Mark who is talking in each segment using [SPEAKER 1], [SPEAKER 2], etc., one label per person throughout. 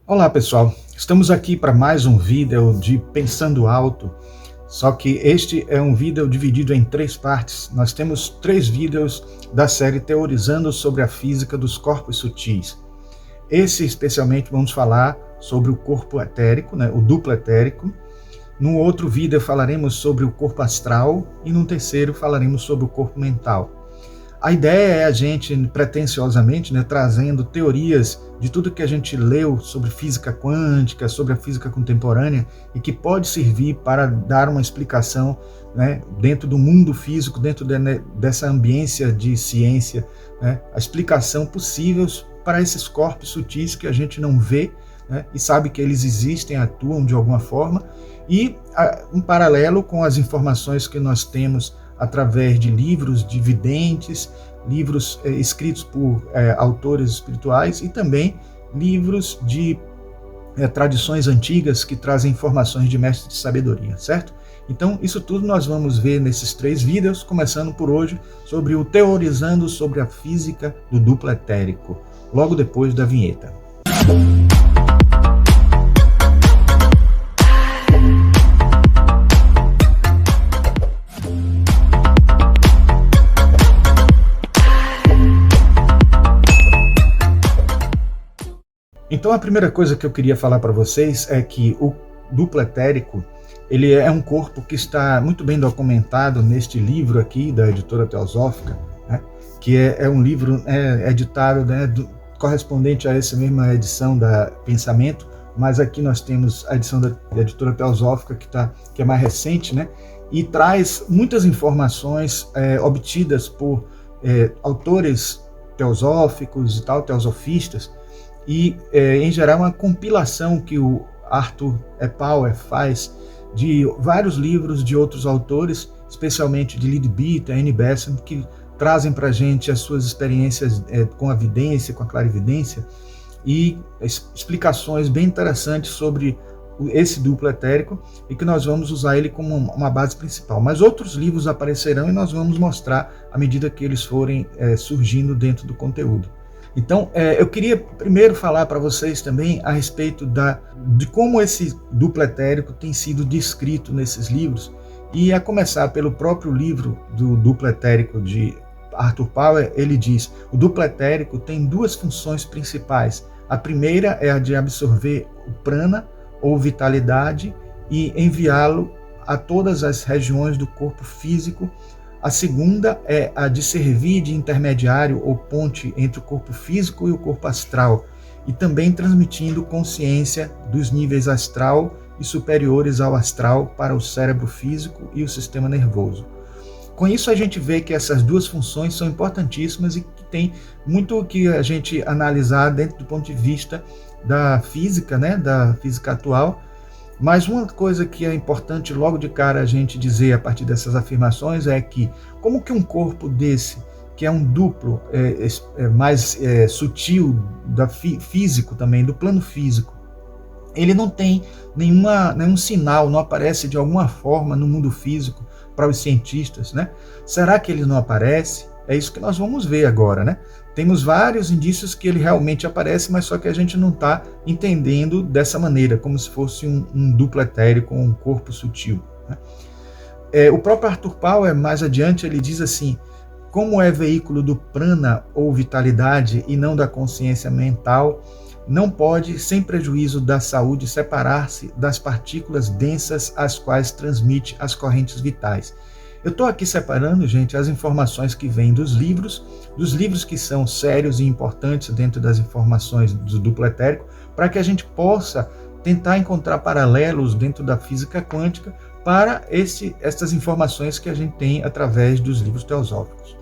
[SPEAKER 1] Olá pessoal, estamos aqui para mais um vídeo de Pensando Alto, só que este é um vídeo dividido em três partes. Nós temos três vídeos da série teorizando sobre a física dos corpos sutis. Esse especialmente vamos falar sobre o corpo etérico, o duplo etérico. No outro vídeo falaremos sobre o corpo astral e no terceiro falaremos sobre o corpo mental. A ideia é a gente, pretensiosamente, trazendo teorias de tudo que a gente leu sobre física quântica, sobre a física contemporânea, e que pode servir para dar uma explicação dentro do mundo físico, dentro dessa ambiência de ciência, a explicação possível para esses corpos sutis que a gente não vê, e sabe que eles existem, atuam de alguma forma, e um paralelo com as informações que nós temos através de livros de videntes, livros escritos por autores espirituais e também livros de tradições antigas que trazem informações de mestres de sabedoria, certo? Então, isso tudo nós vamos ver nesses três vídeos, começando por hoje, sobre o Teorizando sobre a Física do Duplo Etérico, logo depois da vinheta. Então a primeira coisa que eu queria falar para vocês é que o duplo etérico, ele é um corpo que está muito bem documentado neste livro aqui da editora Teosófica, que é um livro editado correspondente a essa mesma edição da Pensamento, mas aqui nós temos a edição da editora Teosófica que é mais recente, e traz muitas informações obtidas por autores teosóficos e tal, teosofistas, e, em geral, uma compilação que o Arthur Power faz de vários livros de outros autores, especialmente de Leadbeater, Annie Besant, que trazem para a gente as suas experiências com a vidência, com a clarividência, e explicações bem interessantes sobre esse duplo etérico, e que nós vamos usar ele como uma base principal. Mas outros livros aparecerão e nós vamos mostrar à medida que eles forem surgindo dentro do conteúdo. Então, eu queria primeiro falar para vocês também a respeito de como esse duplo etérico tem sido descrito nesses livros, e a começar pelo próprio livro do duplo etérico de Arthur Power. Ele diz: o duplo etérico tem duas funções principais. A primeira é a de absorver o prana, ou vitalidade, e enviá-lo a todas as regiões do corpo físico. A segunda é a de servir de intermediário ou ponte entre o corpo físico e o corpo astral, e também transmitindo consciência dos níveis astral e superiores ao astral para o cérebro físico e o sistema nervoso. Com isso a gente vê que essas duas funções são importantíssimas e que tem muito que a gente analisar dentro do ponto de vista da física, da física atual. Mas uma coisa que é importante logo de cara a gente dizer a partir dessas afirmações é que, como que um corpo desse, que é um duplo mais sutil, físico também, do plano físico, ele não tem nenhum sinal, não aparece de alguma forma no mundo físico para os cientistas, Será que ele não aparece? É isso que nós vamos ver agora, Temos vários indícios que ele realmente aparece, mas só que a gente não está entendendo dessa maneira, como se fosse um duplo etérico, um corpo sutil. O próprio Arthur Power, mais adiante, ele diz assim: como é veículo do prana ou vitalidade e não da consciência mental, não pode, sem prejuízo da saúde, separar-se das partículas densas às quais transmite as correntes vitais. Eu estou aqui separando, gente, as informações que vêm dos livros que são sérios e importantes dentro das informações do duplo etérico, para que a gente possa tentar encontrar paralelos dentro da física quântica para essas informações que a gente tem através dos livros teosóficos.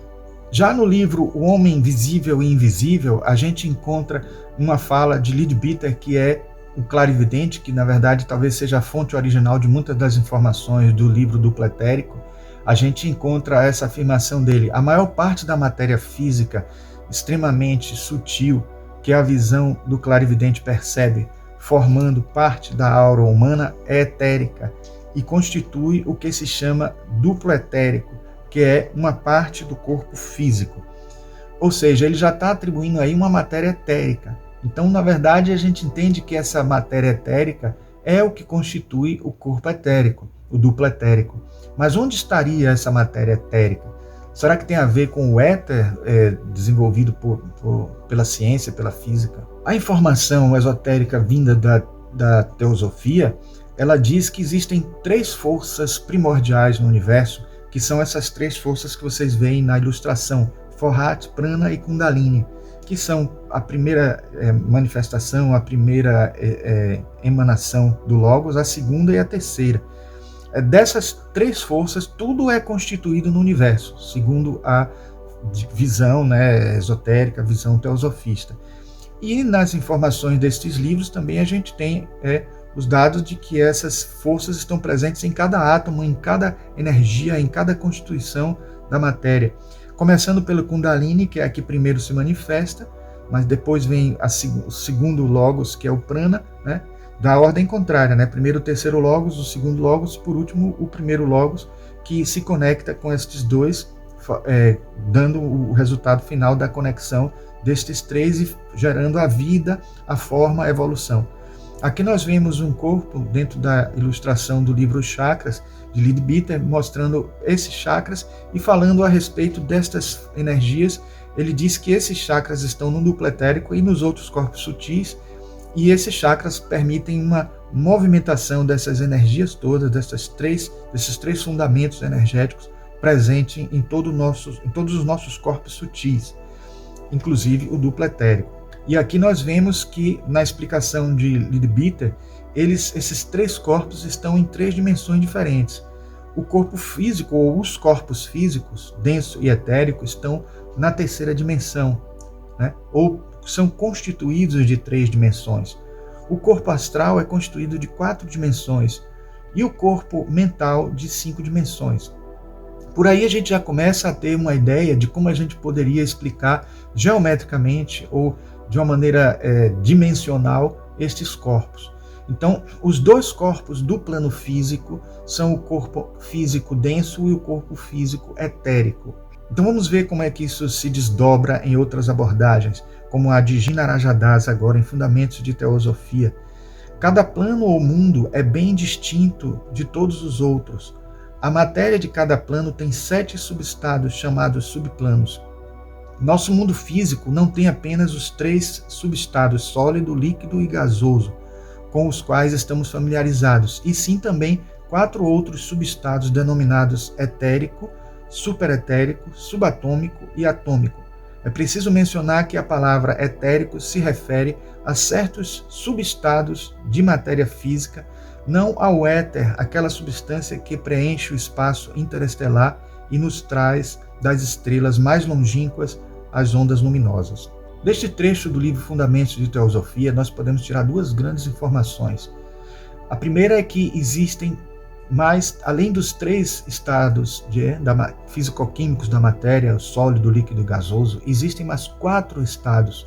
[SPEAKER 1] Já no livro O Homem Visível e Invisível, a gente encontra uma fala de Leadbeater, que é o clarividente, que na verdade talvez seja a fonte original de muitas das informações do livro duplo etérico. A gente encontra essa afirmação dele: a maior parte da matéria física extremamente sutil que a visão do clarividente percebe, formando parte da aura humana, é etérica e constitui o que se chama duplo etérico, que é uma parte do corpo físico. Ou seja, ele já está atribuindo aí uma matéria etérica. Então, na verdade, a gente entende que essa matéria etérica é o que constitui o corpo etérico, o duplo etérico. Mas onde estaria essa matéria etérica? Será que tem a ver com o éter desenvolvido pela ciência, pela física? A informação esotérica vinda da teosofia, ela diz que existem 3 forças primordiais no universo, que são essas 3 forças que vocês veem na ilustração, Forhat, Prana e Kundalini, que são a primeira manifestação, a primeira emanação do Logos, a segunda e a terceira. Dessas 3 forças, tudo é constituído no universo, segundo a visão esotérica, a visão teosofista. E nas informações destes livros também a gente tem os dados de que essas forças estão presentes em cada átomo, em cada energia, em cada constituição da matéria. Começando pelo Kundalini, que é a que primeiro se manifesta, mas depois vem o segundo Logos, que é o Prana, da ordem contrária, primeiro o terceiro Logos, o segundo Logos, por último o primeiro Logos, que se conecta com estes dois, dando o resultado final da conexão destes 3 e gerando a vida, a forma, a evolução. Aqui nós vemos um corpo dentro da ilustração do livro Chakras, de Leadbeater, mostrando esses chakras e falando a respeito destas energias. Ele diz que esses chakras estão no duplo etérico e nos outros corpos sutis, e esses chakras permitem uma movimentação dessas energias todas, desses três fundamentos energéticos presentes em todos os nossos corpos sutis, inclusive o duplo etérico. E aqui nós vemos que, na explicação de Leadbeater, esses 3 corpos estão em 3 dimensões diferentes. O corpo físico, ou os corpos físicos, denso e etérico, estão na terceira dimensão, ou são constituídos de 3 dimensões. O corpo astral é constituído de 4 dimensões e o corpo mental de 5 dimensões. Por aí a gente já começa a ter uma ideia de como a gente poderia explicar geometricamente ou de uma maneira dimensional estes corpos. Então, os 2 corpos do plano físico são o corpo físico denso e o corpo físico etérico. Então vamos ver como é que isso se desdobra em outras abordagens, como a de Gina Rajadas agora em Fundamentos de Teosofia. Cada plano ou mundo é bem distinto de todos os outros. A matéria de cada plano tem 7 subestados chamados subplanos. Nosso mundo físico não tem apenas os 3 subestados, sólido, líquido e gasoso, com os quais estamos familiarizados, e sim também 4 outros subestados denominados etérico, superetérico, subatômico e atômico. É preciso mencionar que a palavra etérico se refere a certos subestados de matéria física, não ao éter, aquela substância que preenche o espaço interestelar e nos traz das estrelas mais longínquas as ondas luminosas. Deste trecho do livro Fundamentos de Teosofia, nós podemos tirar 2 grandes informações. A primeira é que existem mais, além dos 3 estados físico-químicos da matéria, o sólido, líquido e gasoso, existem mais 4 estados,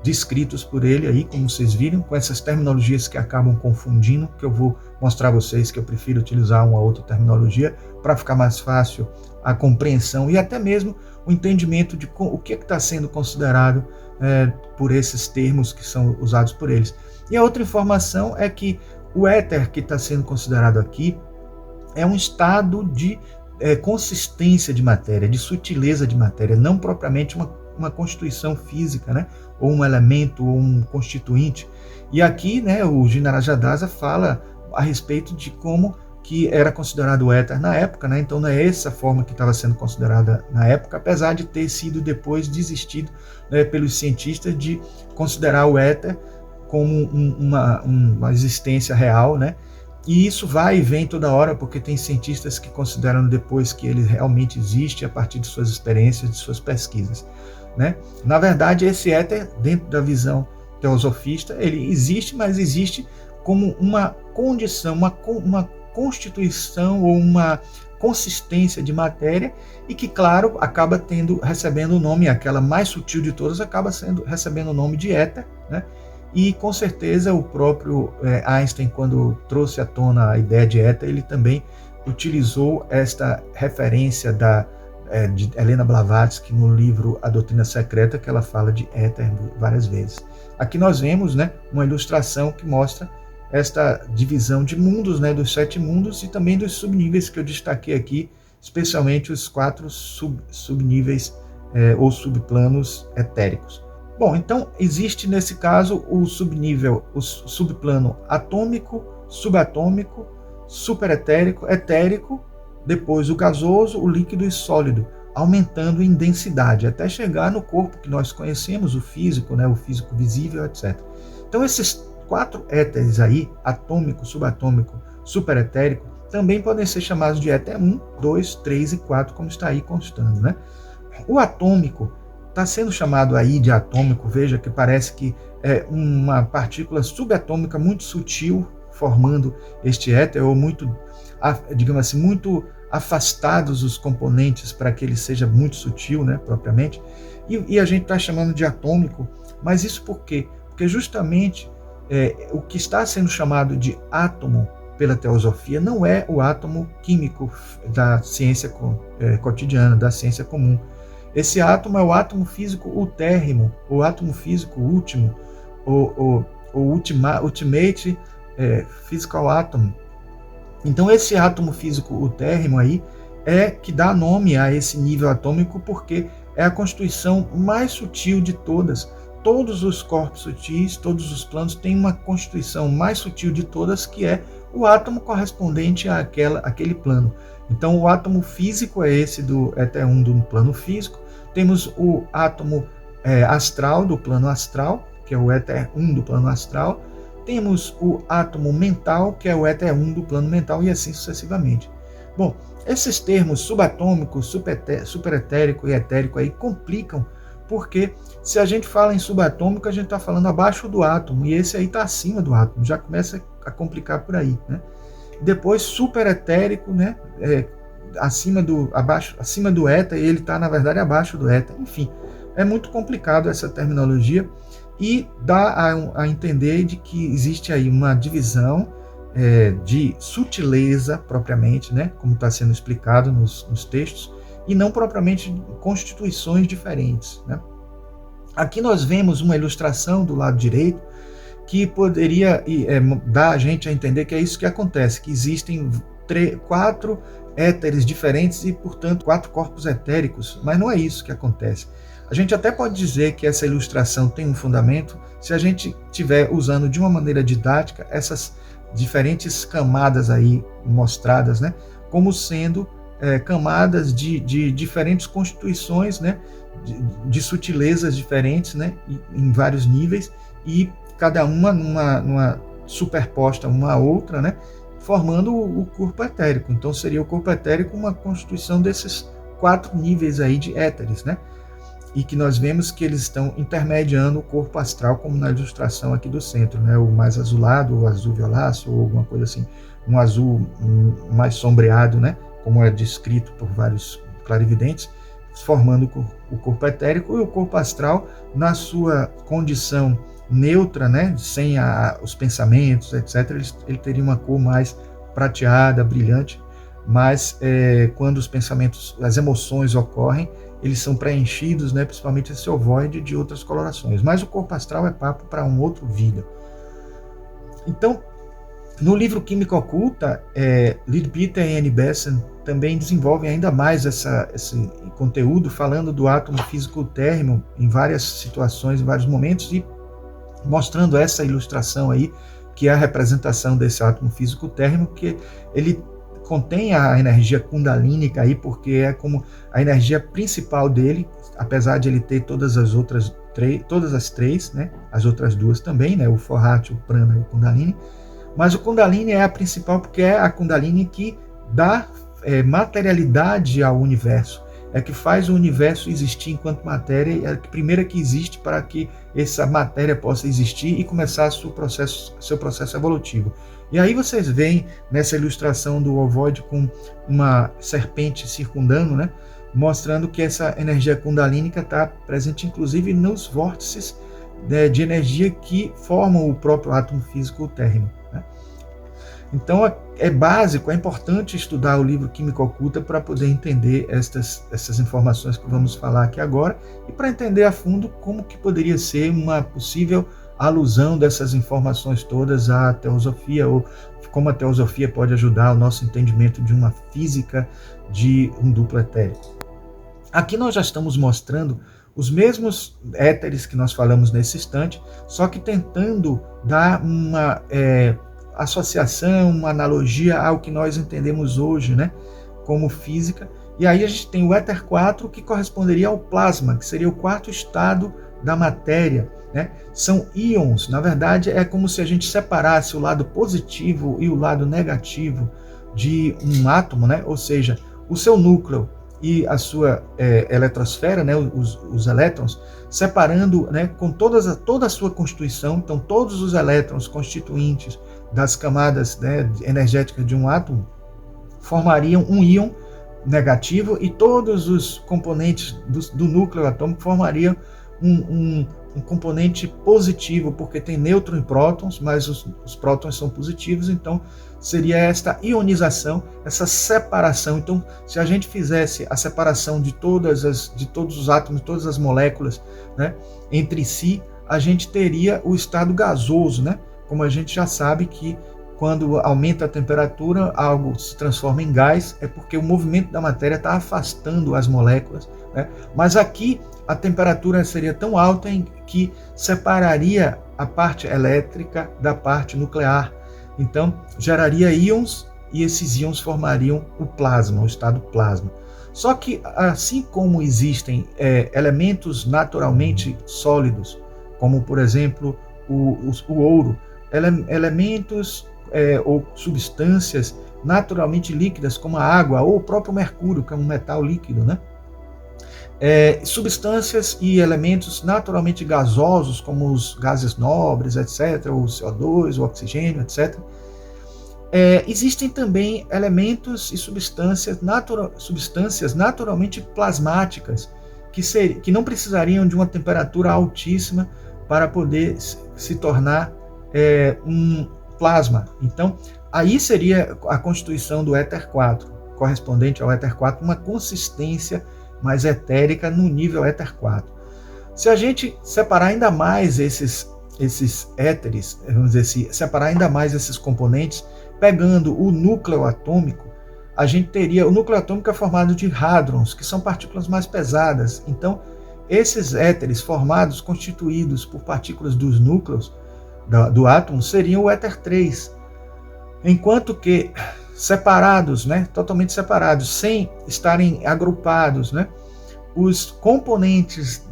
[SPEAKER 1] descritos por ele aí, como vocês viram, com essas terminologias que acabam confundindo, que eu vou mostrar a vocês que eu prefiro utilizar uma outra terminologia para ficar mais fácil a compreensão e até mesmo o entendimento de o que está sendo considerado por esses termos que são usados por eles. E a outra informação é que o éter que está sendo considerado aqui é um estado de consistência de matéria, de sutileza de matéria, não propriamente uma constituição física, ou um elemento, ou um constituinte. E aqui o Gina Rajadasa fala a respeito de como que era considerado o éter na época, então não é essa forma que estava sendo considerada na época, apesar de ter sido depois desistido pelos cientistas de considerar o éter como uma existência real, e isso vai e vem toda hora, porque tem cientistas que consideram depois que ele realmente existe a partir de suas experiências, de suas pesquisas. Na verdade, esse éter, dentro da visão teosofista, ele existe, mas existe como uma condição, uma constituição ou uma consistência de matéria e que, claro, acaba recebendo o nome, aquela mais sutil de todas, acaba recebendo o nome de éter, E com certeza o próprio Einstein, quando trouxe à tona a ideia de éter, ele também utilizou esta referência de Helena Blavatsky no livro A Doutrina Secreta, que ela fala de éter várias vezes. Aqui nós vemos, né, uma ilustração que mostra esta divisão de mundos, né, dos 7 mundos e também dos subníveis que eu destaquei aqui, especialmente os 4 subníveis ou subplanos etéricos. Bom, então existe nesse caso o subnível, o subplano atômico, subatômico, superetérico, etérico, depois o gasoso, o líquido e sólido, aumentando em densidade, até chegar no corpo que nós conhecemos, o físico, né, o físico visível, etc. Então esses 4 éteres aí, atômico, subatômico, superetérico, também podem ser chamados de éter 1, 2, 3 e 4, como está aí constando, né? O atômico está sendo chamado aí de atômico, veja que parece que é uma partícula subatômica muito sutil formando este éter, ou muito, digamos assim, muito afastados os componentes para que ele seja muito sutil, né, propriamente, e a gente está chamando de atômico, mas isso por quê? Porque justamente o que está sendo chamado de átomo pela teosofia não é o átomo químico da ciência cotidiana, da ciência comum. Esse átomo é o átomo físico utérrimo, o átomo físico último, o ultimate physical atom. Então esse átomo físico utérrimo aí é que dá nome a esse nível atômico, porque é a constituição mais sutil de todas. Todos os corpos sutis, todos os planos têm uma constituição mais sutil de todas, que é o átomo correspondente àquele plano. Então o átomo físico é esse do éter 1 do plano físico. Temos o átomo astral do plano astral, que é o éter 1 do plano astral. Temos o átomo mental, que é o éter 1 do plano mental, e assim sucessivamente. Bom, esses termos subatômico, superetérico e etérico aí complicam, porque se a gente fala em subatômico, a gente está falando abaixo do átomo, e esse aí está acima do átomo, já começa a complicar por aí, né? Depois superetérico, né? Acima do éter, e ele está, na verdade, abaixo do éter. Enfim, é muito complicado essa terminologia, e dá a entender de que existe aí uma divisão de sutileza propriamente, né, como está sendo explicado nos textos, e não propriamente constituições diferentes, né? Aqui nós vemos uma ilustração do lado direito que poderia dar a gente a entender que é isso que acontece, que existem 4 éteres diferentes e, portanto, 4 corpos etéricos, mas não é isso que acontece. A gente até pode dizer que essa ilustração tem um fundamento se a gente estiver usando de uma maneira didática essas diferentes camadas aí mostradas, né, como sendo camadas de diferentes constituições, né, de sutilezas diferentes, né, em vários níveis, e cada uma numa superposta uma à outra, né, formando o corpo etérico. Então seria o corpo etérico uma constituição desses 4 níveis aí de éteres, né? E que nós vemos que eles estão intermediando o corpo astral, como na ilustração aqui do centro, né? O mais azulado, o azul violáceo, ou alguma coisa assim, um azul mais sombreado, né? Como é descrito por vários clarividentes, formando o corpo etérico, e o corpo astral, na sua condição neutra, né? Sem os pensamentos, etc., ele teria uma cor mais prateada, brilhante, mas quando os pensamentos, as emoções ocorrem, eles são preenchidos, né, principalmente esse ovoide, de outras colorações. Mas o corpo astral é papo para um outro vídeo. Então, no livro Química Oculta, Leadbeater e Annie Besant também desenvolvem ainda mais esse conteúdo, falando do átomo físico térrimo em várias situações, em vários momentos, e mostrando essa ilustração aí, que é a representação desse átomo físico térrimo, que ele contém a energia kundalínica aí, porque é como a energia principal dele, apesar de ele ter todas as três, né, as outras 2 também, né, o Forhat, o Prana e o Kundalini, mas o Kundalini é a principal porque é a Kundalini que dá materialidade ao universo, é que faz o universo existir enquanto matéria, é a primeira que existe para que essa matéria possa existir e começar seu processo evolutivo. E aí vocês veem nessa ilustração do ovoide com uma serpente circundando, né, mostrando que essa energia kundalínica está presente inclusive nos vórtices de energia que formam o próprio átomo físico térreo, né? Então é básico, é importante estudar o livro Química Oculta para poder entender essas informações que vamos falar aqui agora e para entender a fundo como que poderia ser uma possível alusão dessas informações todas à teosofia, ou como a teosofia pode ajudar o nosso entendimento de uma física de um duplo etérico. Aqui nós já estamos mostrando os mesmos éteres que nós falamos nesse instante, só que tentando dar uma associação, uma analogia ao que nós entendemos hoje, né, como física. E aí a gente tem o éter 4, que corresponderia ao plasma, que seria o quarto estado da matéria, né? São íons, na verdade é como se a gente separasse o lado positivo e o lado negativo de um átomo, né? Ou seja, o seu núcleo e a sua eletrosfera, né, os elétrons, separando, né, com toda a sua constituição. Então todos os elétrons constituintes das camadas, né, energéticas de um átomo formariam um íon negativo, e todos os componentes do núcleo atômico formariam um componente positivo, porque tem nêutron e prótons, mas os prótons são positivos, então seria esta ionização, essa separação. Então, se a gente fizesse a separação de todos os átomos, todas as moléculas, né, entre si, a gente teria o estado gasoso, né? Como a gente já sabe que quando aumenta a temperatura, algo se transforma em gás, é porque o movimento da matéria está afastando as moléculas, né? Mas aqui a temperatura seria tão alta que separaria a parte elétrica da parte nuclear. Então, geraria íons, e esses íons formariam o plasma, o estado plasma. Só que, assim como existem elementos naturalmente sólidos, como, por exemplo, o ouro, elementos ou substâncias naturalmente líquidas, como a água ou o próprio mercúrio, que é um metal líquido, né? Substâncias e elementos naturalmente gasosos, como os gases nobres, etc., o CO2, o oxigênio, etc. Existem também elementos e substâncias naturalmente plasmáticas, que não precisariam de uma temperatura altíssima para poder se tornar um plasma. Então, aí seria a constituição do éter 4, correspondente ao éter 4, uma consistência mais etérica no nível éter 4. Se a gente separar ainda mais esses éteres, vamos dizer assim, separar ainda mais esses componentes, pegando o núcleo atômico, a gente teria, o núcleo atômico é formado de hadrons, que são partículas mais pesadas. Então, esses éteres formados, constituídos por partículas dos núcleos do átomo, seriam o éter 3. Enquanto que separados, né, totalmente separados, sem estarem agrupados, né, os componentes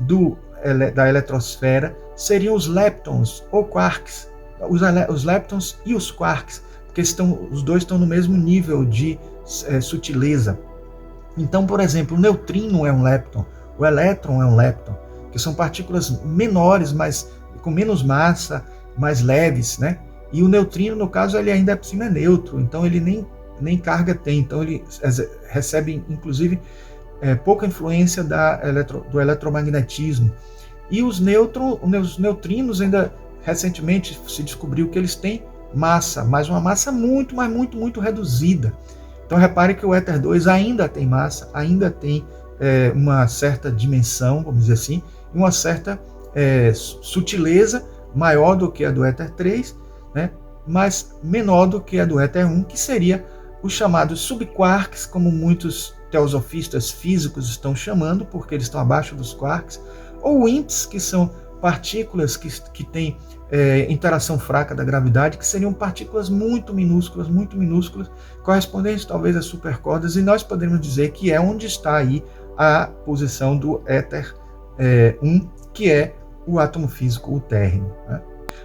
[SPEAKER 1] da eletrosfera seriam os leptons ou quarks, os leptons e os quarks, porque os dois estão no mesmo nível de sutileza. Então, por exemplo, o neutrino é um lepton, o elétron é um lepton, que são partículas menores, mas com menos massa, mais leves, né? E o neutrino, no caso, ele ainda por cima é neutro, então ele nem carga tem, então ele recebe, inclusive, pouca influência do eletromagnetismo. E os neutrinos, ainda recentemente se descobriu que eles têm massa, mas uma massa muito, mas muito, muito reduzida. Então repare que o éter 2 ainda tem massa, ainda tem uma certa dimensão, vamos dizer assim, e uma certa sutileza maior do que a do éter 3, né, mas menor do que a do éter 1, que seria os chamados subquarks, como muitos teosofistas físicos estão chamando, porque eles estão abaixo dos quarks, ou WIMPs, que são partículas que têm interação fraca da gravidade, que seriam partículas muito minúsculas, correspondentes talvez a supercordas, e nós podemos dizer que é onde está aí a posição do éter 1, que é o átomo físico, o térreo, né?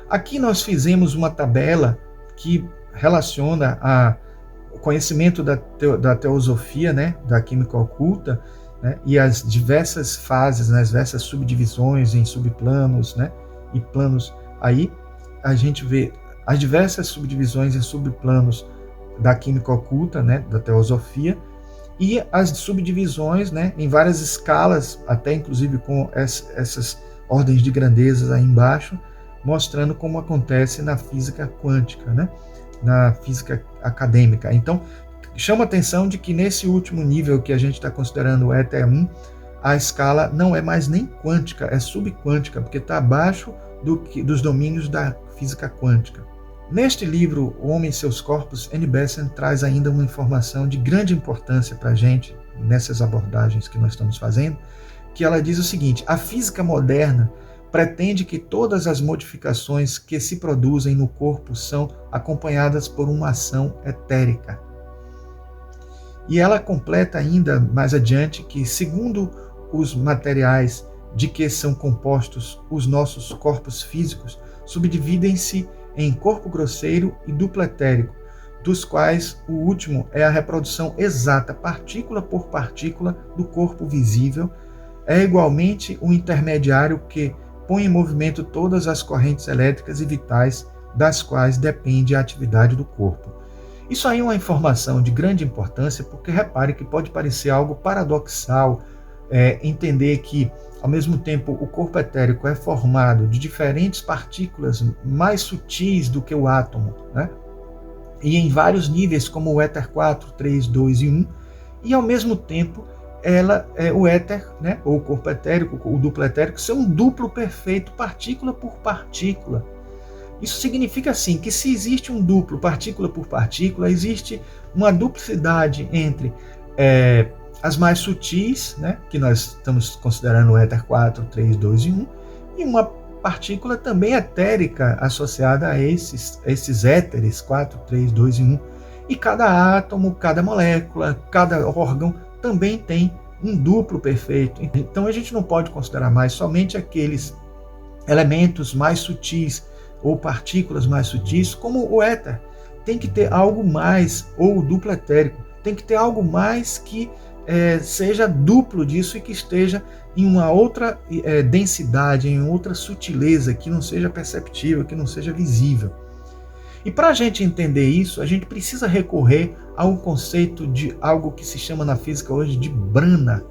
[SPEAKER 1] Aqui nós fizemos uma tabela que relaciona o conhecimento da teosofia, né, da química oculta, né, e as diversas fases, né, as diversas subdivisões em subplanos, né, e planos. Aí a gente vê as diversas subdivisões em subplanos da química oculta, né, da teosofia, e as subdivisões, né, em várias escalas, até inclusive com essas ordens de grandezas aí embaixo, mostrando como acontece na física quântica, né? na física acadêmica. Então, chama a atenção de que nesse último nível que a gente está considerando o éter 1, a escala não é mais nem quântica, é subquântica, porque está abaixo dos domínios da física quântica. Neste livro, O Homem e Seus Corpos, Annie Besant traz ainda uma informação de grande importância para a gente, nessas abordagens que nós estamos fazendo, que ela diz o seguinte: a física moderna pretende que todas as modificações que se produzem no corpo são acompanhadas por uma ação etérica. E ela completa ainda mais adiante que, segundo os materiais de que são compostos os nossos corpos físicos, subdividem-se em corpo grosseiro e duplo etérico, dos quais o último é a reprodução exata, partícula por partícula, do corpo visível, é igualmente o intermediário que põe em movimento todas as correntes elétricas e vitais das quais depende a atividade do corpo. Isso aí é uma informação de grande importância, porque repare que pode parecer algo paradoxal entender que, ao mesmo tempo, o corpo etérico é formado de diferentes partículas mais sutis do que o átomo, né? E em vários níveis, como o éter 4, 3, 2 e 1, e ao mesmo tempo o éter, né, ou o corpo etérico, o duplo etérico, ser um duplo perfeito, partícula por partícula. Isso significa assim que se existe um duplo partícula por partícula, existe uma duplicidade entre as mais sutis, né, que nós estamos considerando o éter 4, 3, 2 e 1, e uma partícula também etérica associada a esses éteres 4, 3, 2 e 1. E cada átomo, cada molécula, cada órgão também tem um duplo perfeito. Então a gente não pode considerar mais somente aqueles elementos mais sutis ou partículas mais sutis como o éter. Tem que ter algo mais, ou o duplo etérico, tem que ter algo mais que seja duplo disso e que esteja em uma outra densidade, em outra sutileza, que não seja perceptível, que não seja visível. E para a gente entender isso, a gente precisa recorrer ao conceito de algo que se chama na física hoje de Brana.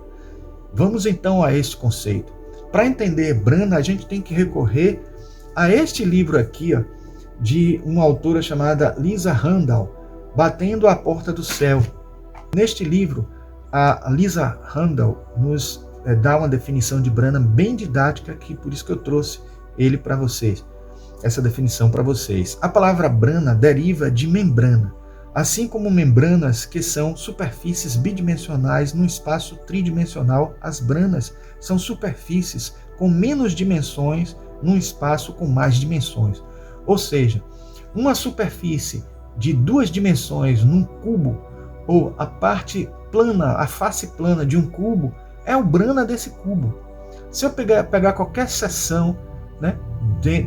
[SPEAKER 1] Vamos então a este conceito. Para entender Brana, a gente tem que recorrer a este livro aqui, ó, de uma autora chamada Lisa Randall, Batendo à Porta do Céu. Neste livro, a Lisa Randall nos dá uma definição de Brana bem didática, que por isso que eu trouxe ele para vocês, essa definição para vocês. A palavra Brana deriva de membrana, assim como membranas que são superfícies bidimensionais num espaço tridimensional. As branas são superfícies com menos dimensões num espaço com mais dimensões. Ou seja, uma superfície de 2 dimensões num cubo, ou a parte plana, a face plana de um cubo, é o Brana desse cubo. Se eu pegar qualquer seção, né,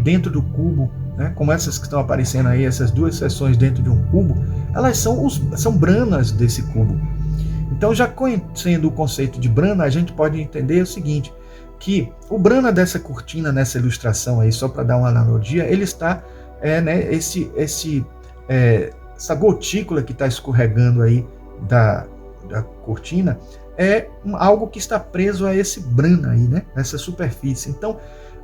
[SPEAKER 1] dentro do cubo, né, como essas que estão aparecendo aí, essas 2 seções dentro de um cubo, elas são branas desse cubo. Então, já conhecendo o conceito de Brana, a gente pode entender o seguinte, que o Brana dessa cortina, nessa ilustração aí, só para dar uma analogia, ele está, essa gotícula que está escorregando aí da cortina, é algo que está preso a esse Brana aí, né, nessa superfície. Então,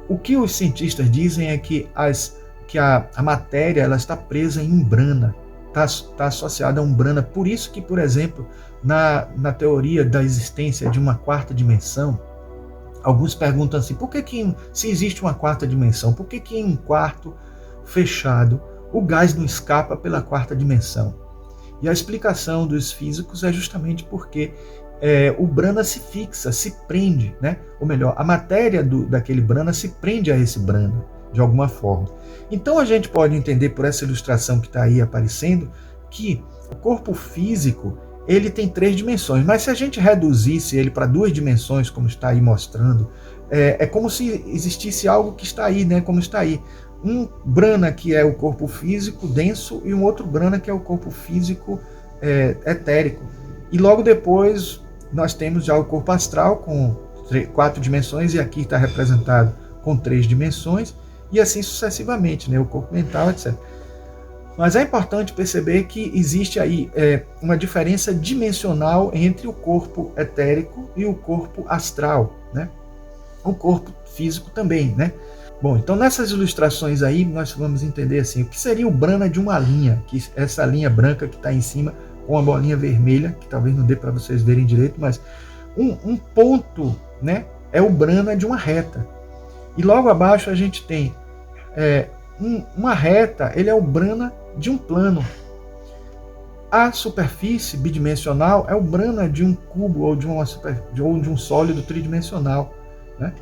[SPEAKER 1] o que os cientistas dizem é que a matéria ela está presa em um Brana, está associada a um Brana. Por isso que, por exemplo, na teoria da existência de uma quarta dimensão, alguns perguntam assim, por que se existe uma quarta dimensão, por que em um quarto fechado o gás não escapa pela quarta dimensão? E a explicação dos físicos é justamente porque o Brana se fixa, se prende, né? Ou melhor, a matéria daquele Brana se prende a esse Brana, de alguma forma. Então a gente pode entender por essa ilustração que está aí aparecendo, que o corpo físico ele tem 3 dimensões, mas se a gente reduzisse ele para 2 dimensões, como está aí mostrando, é como se existisse algo que está aí, né? Como está aí. Um Brana que é o corpo físico denso e um outro Brana que é o corpo físico etérico. E logo depois nós temos já o corpo astral com 4 dimensões, e aqui está representado com 3 dimensões, e assim sucessivamente, né? O corpo mental, etc. Mas é importante perceber que existe aí uma diferença dimensional entre o corpo etérico e o corpo astral, né? O corpo físico também, né? Bom, então nessas ilustrações aí nós vamos entender assim, o que seria o Brana de uma linha, que essa linha branca que está em cima com a bolinha vermelha, que talvez não dê para vocês verem direito, mas um ponto, né, é o Brana de uma reta. E logo abaixo a gente tem uma reta, ele é o Brana de um plano. A superfície bidimensional é o Brana de um cubo ou de um sólido tridimensional, né?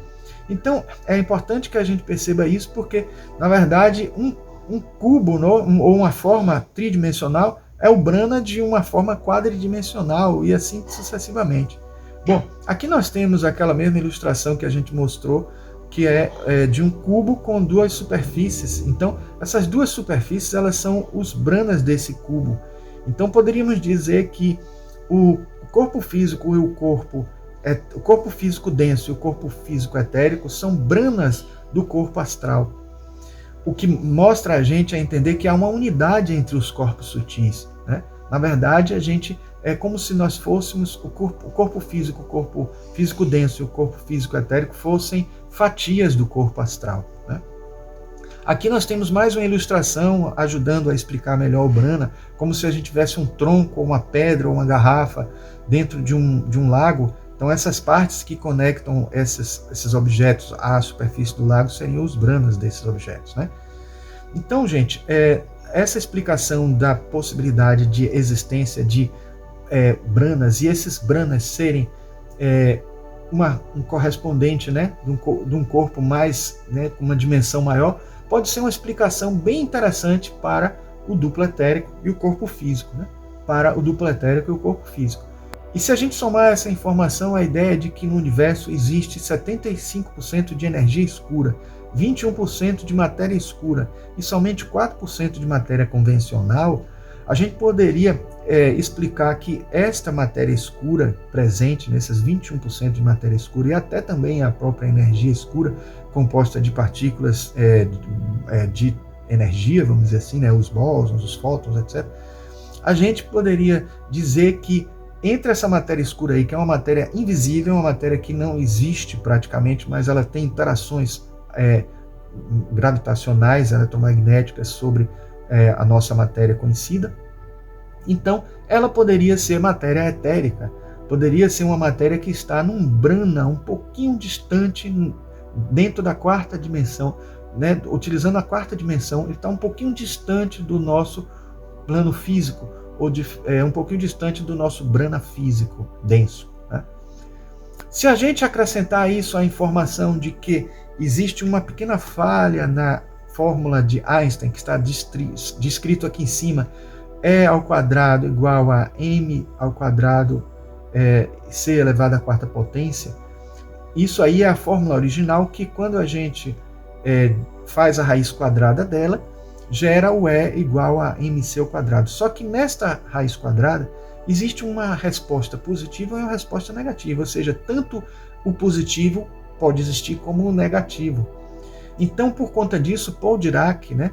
[SPEAKER 1] Então, é importante que a gente perceba isso, porque, na verdade, um cubo ou uma forma tridimensional é o Brana de uma forma quadridimensional e assim sucessivamente. Bom, aqui nós temos aquela mesma ilustração que a gente mostrou, que é de um cubo com duas superfícies. Então, essas duas superfícies, elas são os Branas desse cubo. Então, poderíamos dizer que o corpo físico e o corpo físico denso e o corpo físico etérico são Branas do corpo astral. O que mostra a gente a entender que há uma unidade entre os corpos sutis, né? Na verdade, a gente é como se nós fôssemos o corpo físico denso e o corpo físico etérico fossem fatias do corpo astral, né? Aqui nós temos mais uma ilustração ajudando a explicar melhor o Brana, como se a gente tivesse um tronco, ou uma pedra, ou uma garrafa dentro de um lago. Então essas partes que conectam esses objetos à superfície do lago seriam os Branas desses objetos, né? Então, gente, essa explicação da possibilidade de existência de Branas, e esses Branas serem um correspondente, né, de um corpo mais, né, com uma dimensão maior, pode ser uma explicação bem interessante para o duplo etérico e o corpo físico, né? Para o duplo etérico e o corpo físico. E se a gente somar essa informação à ideia de que no universo existe 75% de energia escura, 21% de matéria escura e somente 4% de matéria convencional, a gente poderia explicar que esta matéria escura presente nesses 21% de matéria escura e até também a própria energia escura, composta de partículas de energia, vamos dizer assim, né, os bósons, os fótons, etc. A gente poderia dizer que entre essa matéria escura aí, que é uma matéria invisível, uma matéria que não existe praticamente, mas ela tem interações gravitacionais, eletromagnéticas sobre a nossa matéria conhecida. Então, ela poderia ser matéria etérica, poderia ser uma matéria que está num Brana um pouquinho distante, dentro da quarta dimensão, né? Utilizando a quarta dimensão, ele está um pouquinho distante do nosso plano físico, ou um pouquinho distante do nosso Brana físico denso, né? Se a gente acrescentar a isso a informação de que existe uma pequena falha na fórmula de Einstein, que está descrito aqui em cima, E ao quadrado igual a m ao quadrado c elevado à quarta potência, isso aí é a fórmula original que, quando a gente faz a raiz quadrada dela, gera o E igual a mc ao quadrado. Só que nesta raiz quadrada existe uma resposta positiva e uma resposta negativa, ou seja, tanto o positivo pode existir como o negativo. Então, por conta disso, Paul Dirac, né,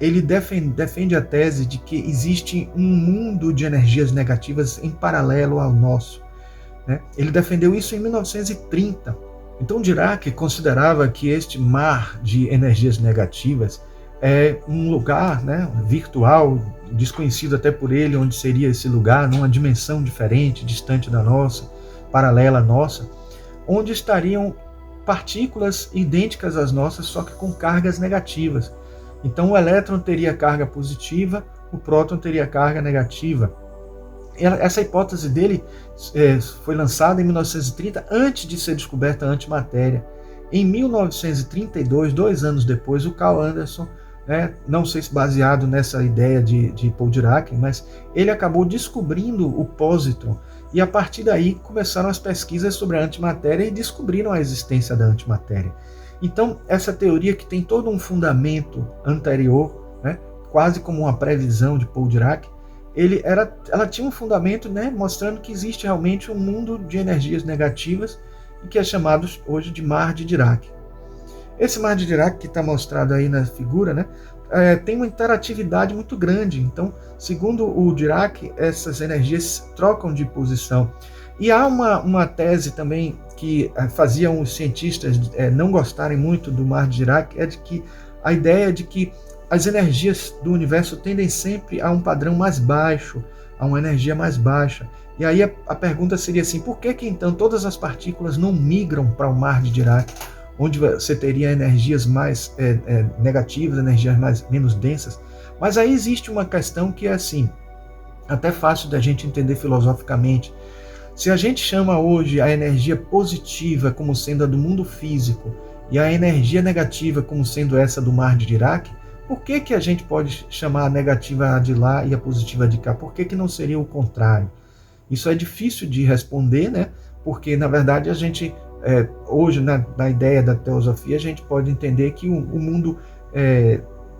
[SPEAKER 1] ele defende a tese de que existe um mundo de energias negativas em paralelo ao nosso, né? Ele defendeu isso em 1930. Então, Dirac considerava que este mar de energias negativas é um lugar, né, virtual, desconhecido até por ele, onde seria esse lugar, numa dimensão diferente, distante da nossa, paralela à nossa, onde estariam partículas idênticas às nossas, só que com cargas negativas. Então o elétron teria carga positiva, o próton teria carga negativa. Essa hipótese dele foi lançada em 1930, antes de ser descoberta a antimatéria. Em 1932, 2 anos depois, o Carl Anderson, não sei se baseado nessa ideia de Paul Dirac, mas ele acabou descobrindo o pósitron, e a partir daí começaram as pesquisas sobre a antimatéria e descobriram a existência da antimatéria. Então, essa teoria, que tem todo um fundamento anterior, né, quase como uma previsão de Paul Dirac, ela tinha um fundamento, né, mostrando que existe realmente um mundo de energias negativas, e que é chamado hoje de mar de Dirac. Esse mar de Dirac, que está mostrado aí na figura, né, tem uma interatividade muito grande. Então, segundo o Dirac, essas energias trocam de posição. E há uma tese também que faziam os cientistas não gostarem muito do Mar de Dirac é de que a ideia de que as energias do universo tendem sempre a um padrão mais baixo, a uma energia mais baixa. E aí a pergunta seria assim, por que então todas as partículas não migram para o Mar de Dirac, onde você teria energias mais negativas, energias menos densas? Mas aí existe uma questão que é assim, até fácil da gente entender filosoficamente. Se a gente chama hoje a energia positiva como sendo a do mundo físico e a energia negativa como sendo essa do Mar de Dirac, por que a gente pode chamar a negativa de lá e a positiva de cá? Por que não seria o contrário? Isso é difícil de responder, né? Porque, na verdade, a gente, hoje, na ideia da teosofia, a gente pode entender que o mundo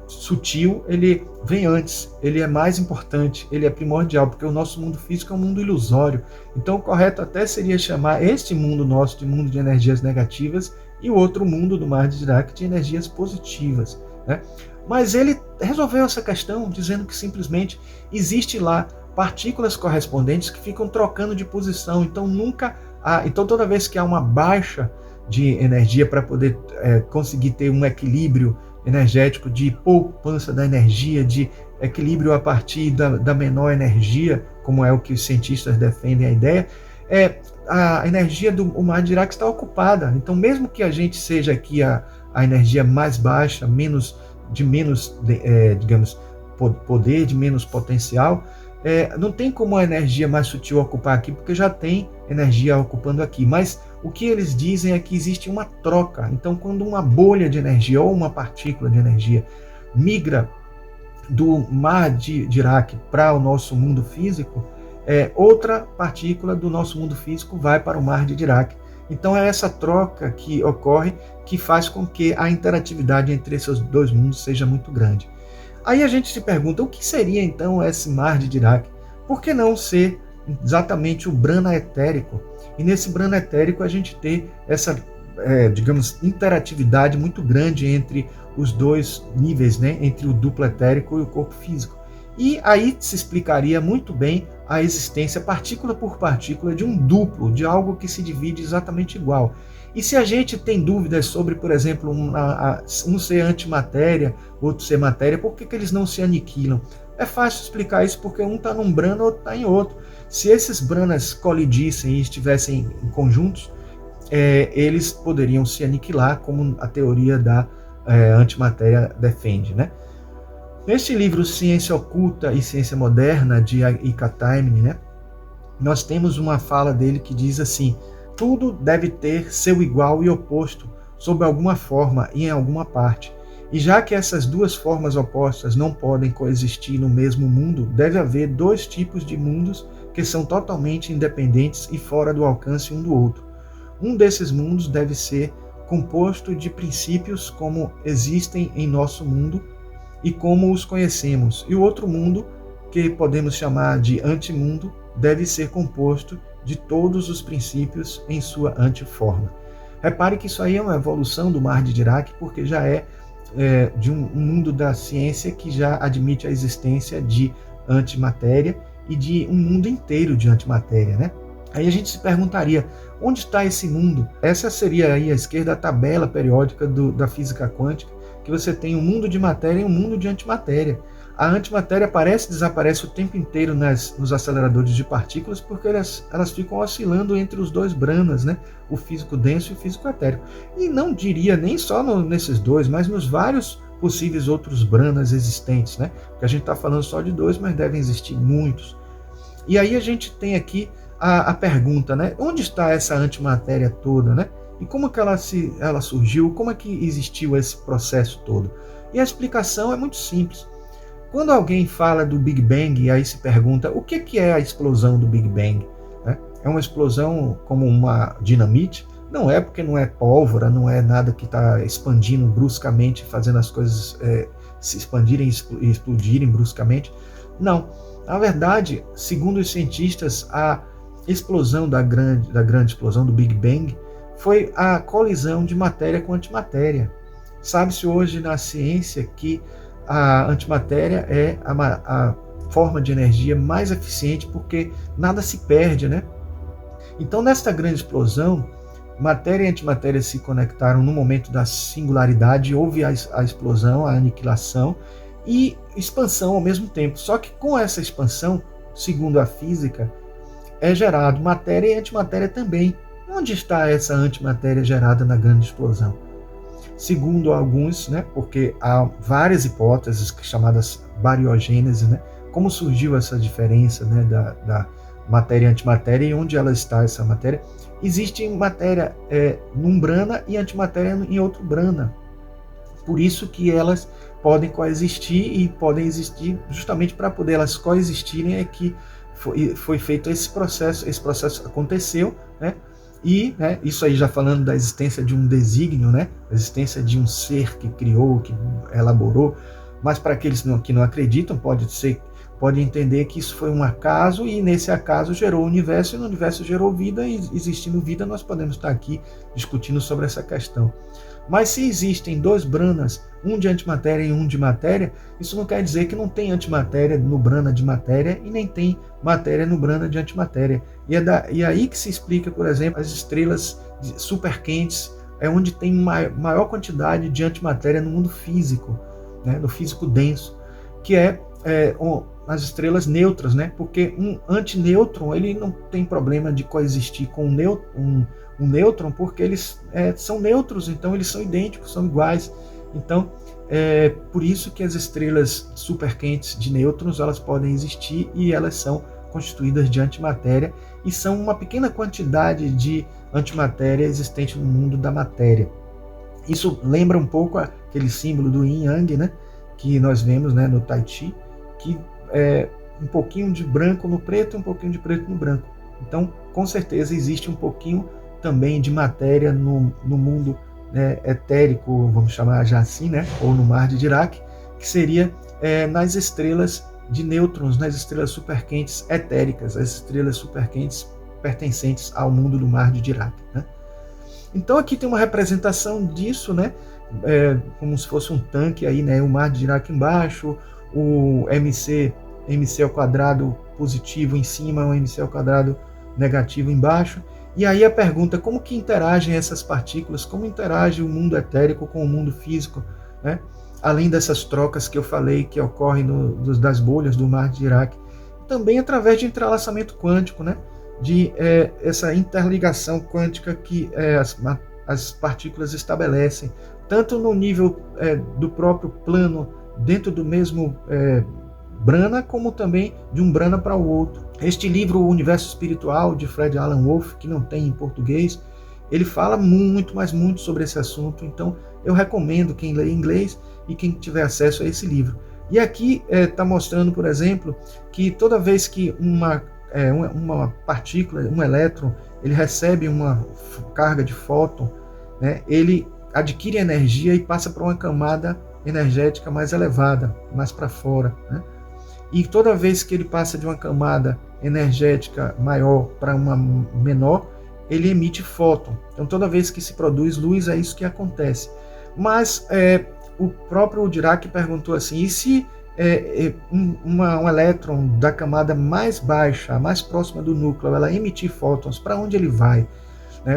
[SPEAKER 1] sutil, ele vem antes, ele é mais importante, ele é primordial, porque o nosso mundo físico é um mundo ilusório. Então, o correto até seria chamar este mundo nosso de mundo de energias negativas e o outro mundo do Mar de Dirac de energias positivas, né? Mas ele resolveu essa questão dizendo que simplesmente existe lá partículas correspondentes que ficam trocando de posição. Então então toda vez que há uma baixa de energia para poder conseguir ter um equilíbrio energético, de poupança da energia, de equilíbrio a partir da menor energia, como é o que os cientistas defendem a ideia, a energia do Mar de Dirac está ocupada. Então, mesmo que a gente seja aqui a energia mais baixa, digamos, poder, de menos potencial, não tem como a energia mais sutil ocupar aqui, porque já tem energia ocupando aqui. Mas o que eles dizem é que existe uma troca. Então, quando uma bolha de energia ou uma partícula de energia migra do Mar de Dirac para o nosso mundo físico, outra partícula do nosso mundo físico vai para o Mar de Dirac. Então é essa troca que ocorre que faz com que a interatividade entre esses dois mundos seja muito grande. Aí a gente se pergunta, o que seria então esse Mar de Dirac? Por que não ser exatamente o Brana etérico? E nesse Brana etérico a gente ter essa, digamos, interatividade muito grande entre os dois níveis, né? Entre o duplo etérico e o corpo físico. E aí se explicaria muito bem a existência, partícula por partícula, de um duplo, de algo que se divide exatamente igual. E se a gente tem dúvidas sobre, por exemplo, um ser antimatéria, outro ser matéria, por que eles não se aniquilam? É fácil explicar isso, porque um está num brana, outro está em outro. Se esses branas colidissem e estivessem em conjuntos, eles poderiam se aniquilar, como a teoria da antimatéria defende, né? Neste livro Ciência Oculta e Ciência Moderna, de Ika Taimni, né, nós temos uma fala dele que diz assim: tudo deve ter seu igual e oposto, sob alguma forma e em alguma parte. E já que essas duas formas opostas não podem coexistir no mesmo mundo, deve haver dois tipos de mundos que são totalmente independentes e fora do alcance um do outro. Um desses mundos deve ser composto de princípios como existem em nosso mundo e como os conhecemos, e o outro mundo, que podemos chamar de antimundo, deve ser composto de todos os princípios em sua antiforma. Repare que isso aí é uma evolução do Mar de Dirac, porque já de um mundo da ciência que já admite a existência de antimatéria e de um mundo inteiro de antimatéria, né? Aí a gente se perguntaria, onde está esse mundo? Essa seria aí à esquerda a tabela periódica da física quântica, que você tem um mundo de matéria e um mundo de antimatéria. A antimatéria aparece e desaparece o tempo inteiro nos aceleradores de partículas, porque elas ficam oscilando entre os dois branas, né? O físico denso e o físico etérico. E não diria nem só nesses dois, mas nos vários possíveis outros branas existentes, né? Porque a gente está falando só de dois, mas devem existir muitos. E aí a gente tem aqui a pergunta, né? Onde está essa antimatéria toda, né? E como que ela surgiu? Como é que existiu esse processo todo? E a explicação é muito simples. Quando alguém fala do Big Bang e aí se pergunta o que é a explosão do Big Bang, né? É uma explosão como uma dinamite? Não é, porque não é pólvora, não é nada que está expandindo bruscamente, fazendo as coisas se expandirem e explodirem bruscamente. Não. Na verdade, segundo os cientistas, a explosão da grande explosão do Big Bang foi a colisão de matéria com antimatéria. Sabe-se hoje na ciência que a antimatéria é a forma de energia mais eficiente, porque nada se perde, né? Então, nesta grande explosão, matéria e antimatéria se conectaram no momento da singularidade, houve a explosão, a aniquilação e expansão ao mesmo tempo. Só que com essa expansão, segundo a física, é gerado matéria e antimatéria também. Onde está essa antimatéria gerada na grande explosão? Segundo alguns, né, porque há várias hipóteses chamadas bariogênese, né, como surgiu essa diferença, né, da matéria e antimatéria e onde ela está essa matéria. Existe matéria num brana e antimatéria em outro brana. Por isso que elas podem coexistir e podem existir justamente para poder elas coexistirem é que foi feito esse processo aconteceu, né? E isso aí já falando da existência de um desígnio, né? A existência de um ser que criou, que elaborou, mas para aqueles que não acreditam, pode entender que isso foi um acaso e nesse acaso gerou o universo e no universo gerou vida e existindo vida nós podemos estar aqui discutindo sobre essa questão. Mas se existem dois branas, um de antimatéria e um de matéria, isso não quer dizer que não tem antimatéria no brana de matéria e nem tem matéria no brana de antimatéria. E aí que se explica, por exemplo, as estrelas superquentes, é onde tem maior quantidade de antimatéria no mundo físico, né, no físico denso, que as estrelas neutras, né? Porque um antinêutron ele não tem problema de coexistir com um nêutron, porque eles são neutros, então eles são idênticos, são iguais. Então, por isso que as estrelas superquentes de nêutrons elas podem existir e elas são constituídas de antimatéria e são uma pequena quantidade de antimatéria existente no mundo da matéria. Isso lembra um pouco aquele símbolo do Yin Yang, né? Que nós vemos, né, no Tai Chi, que é um pouquinho de branco no preto e um pouquinho de preto no branco. Então, com certeza, existe um pouquinho também de matéria no mundo, né, etérico, vamos chamar já assim, né, ou no mar de Dirac, que seria nas estrelas de nêutrons, nas estrelas superquentes etéricas, as estrelas superquentes pertencentes ao mundo do mar de Dirac, né? Então aqui tem uma representação disso, né, como se fosse um tanque aí, né, o mar de Dirac embaixo, o MC ao quadrado positivo em cima, o MC ao quadrado negativo embaixo. E aí a pergunta, como que interagem essas partículas, como interage o mundo etérico com o mundo físico, né? Além dessas trocas que eu falei que ocorrem das bolhas do mar de Dirac, também através de entrelaçamento quântico, né? De essa interligação quântica que as partículas estabelecem, tanto no nível do próprio plano, dentro do mesmo brana, como também de um brana para o outro. Este livro, O Universo Espiritual, de Fred Alan Wolf, que não tem em português, ele fala muito, mas muito sobre esse assunto, então eu recomendo quem lê inglês e quem tiver acesso a esse livro. E aqui está mostrando, por exemplo, que toda vez que uma partícula, um elétron, ele recebe uma carga de fóton, né, ele adquire energia e passa para uma camada energética mais elevada, mais para fora, né? E toda vez que ele passa de uma camada energética maior para uma menor, ele emite fóton. Então toda vez que se produz luz, é isso que acontece. Mas o próprio Dirac perguntou assim, e se um elétron da camada mais baixa, mais próxima do núcleo, ela emitir fótons, para onde ele vai?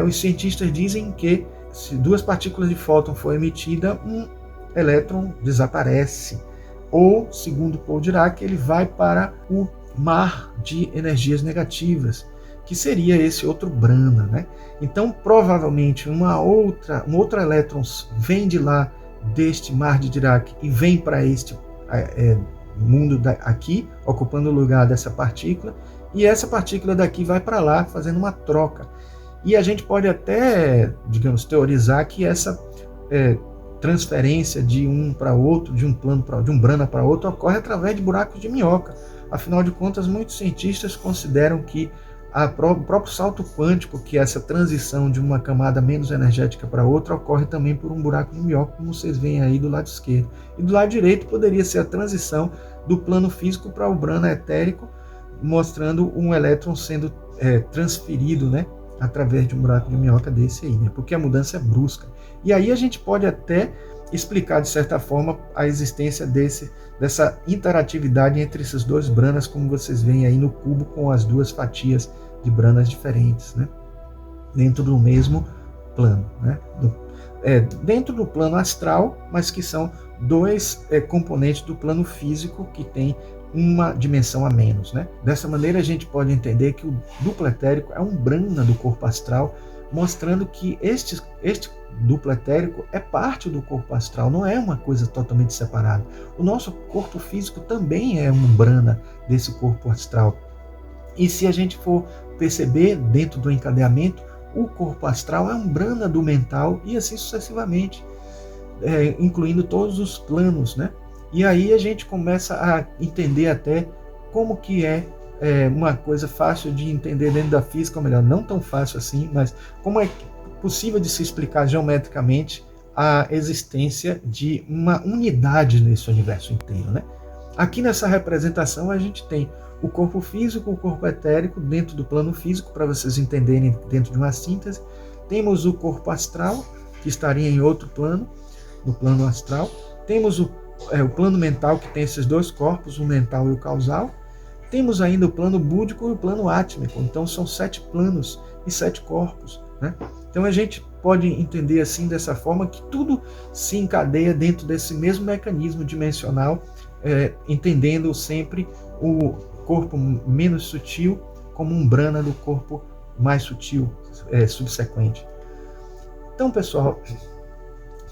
[SPEAKER 1] Os cientistas dizem que se duas partículas de fóton for emitida, um elétron desaparece. Ou, segundo Paul Dirac, ele vai para o mar de energias negativas, que seria esse outro brana, né? Então, provavelmente, um outro elétron vem de lá, deste mar de Dirac, e vem para este mundo aqui, ocupando o lugar dessa partícula, e essa partícula daqui vai para lá, fazendo uma troca. E a gente pode até, digamos, teorizar que essa transferência de um para outro, de um brana para outro, ocorre através de buracos de minhoca. Afinal de contas, muitos cientistas consideram que o próprio salto quântico, que é essa transição de uma camada menos energética para outra, ocorre também por um buraco de minhoca, como vocês veem aí do lado esquerdo. E do lado direito poderia ser a transição do plano físico para o brana etérico, mostrando um elétron sendo transferido, né, através de um buraco de minhoca desse aí, né, porque a mudança é brusca. E aí a gente pode até explicar, de certa forma, a existência dessa interatividade entre esses dois branas, como vocês veem aí no cubo, com as duas fatias de branas diferentes, né, dentro do mesmo plano, né? Dentro do plano astral, mas que são dois componentes do plano físico que tem uma dimensão a menos, né? Dessa maneira a gente pode entender que o duplo etérico é um brahma do corpo astral, mostrando que este duplo etérico é parte do corpo astral, não é uma coisa totalmente separada. O nosso corpo físico também é um brahma desse corpo astral. E se a gente for perceber dentro do encadeamento, o corpo astral é um brahma do mental e assim sucessivamente, incluindo todos os planos, né? E aí a gente começa a entender até como que é uma coisa fácil de entender dentro da física, ou melhor, não tão fácil assim, mas como é possível de se explicar geometricamente a existência de uma unidade nesse universo inteiro, né? Aqui nessa representação a gente tem o corpo físico, o corpo etérico dentro do plano físico, para vocês entenderem dentro de uma síntese. Temos o corpo astral, que estaria em outro plano, no plano astral. Temos o plano mental, que tem esses dois corpos, o mental e o causal. Temos ainda o plano búdico e o plano átmico. Então são 7 planos e 7 corpos, né? Então a gente pode entender assim, dessa forma, que tudo se encadeia dentro desse mesmo mecanismo dimensional, entendendo sempre o corpo menos sutil como um brahma do corpo mais sutil, subsequente. Então, pessoal,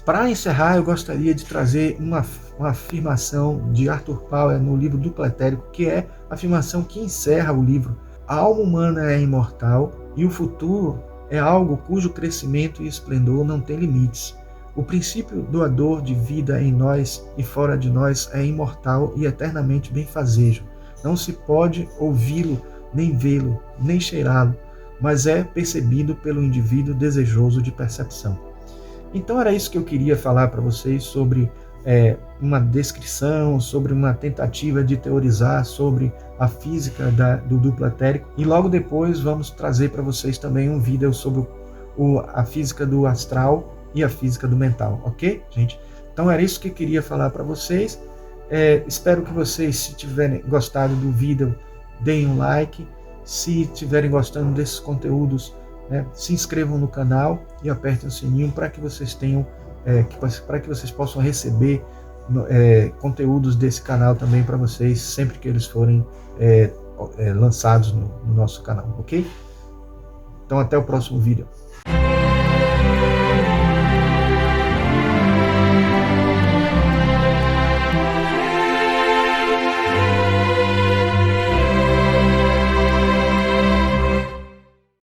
[SPEAKER 1] para encerrar, eu gostaria de trazer uma afirmação de Arthur Power no livro Duplo Etérico, que é a afirmação que encerra o livro. A alma humana é imortal e o futuro é algo cujo crescimento e esplendor não tem limites. O princípio doador de vida em nós e fora de nós é imortal e eternamente benfazejo. Não se pode ouvi-lo, nem vê-lo, nem cheirá-lo, mas é percebido pelo indivíduo desejoso de percepção. Então era isso que eu queria falar para vocês sobre uma descrição, sobre uma tentativa de teorizar sobre a física do duplo etérico. E logo depois vamos trazer para vocês também um vídeo sobre a física do astral e a física do mental, ok, gente? Então era isso que eu queria falar para vocês. Espero que vocês, se tiverem gostado do vídeo, deem um like. Se estiverem gostando desses conteúdos, se inscrevam no canal e apertem o sininho para que vocês tenham, para que vocês possam receber conteúdos desse canal também para vocês sempre que eles forem lançados no nosso canal, ok? Então até o próximo vídeo.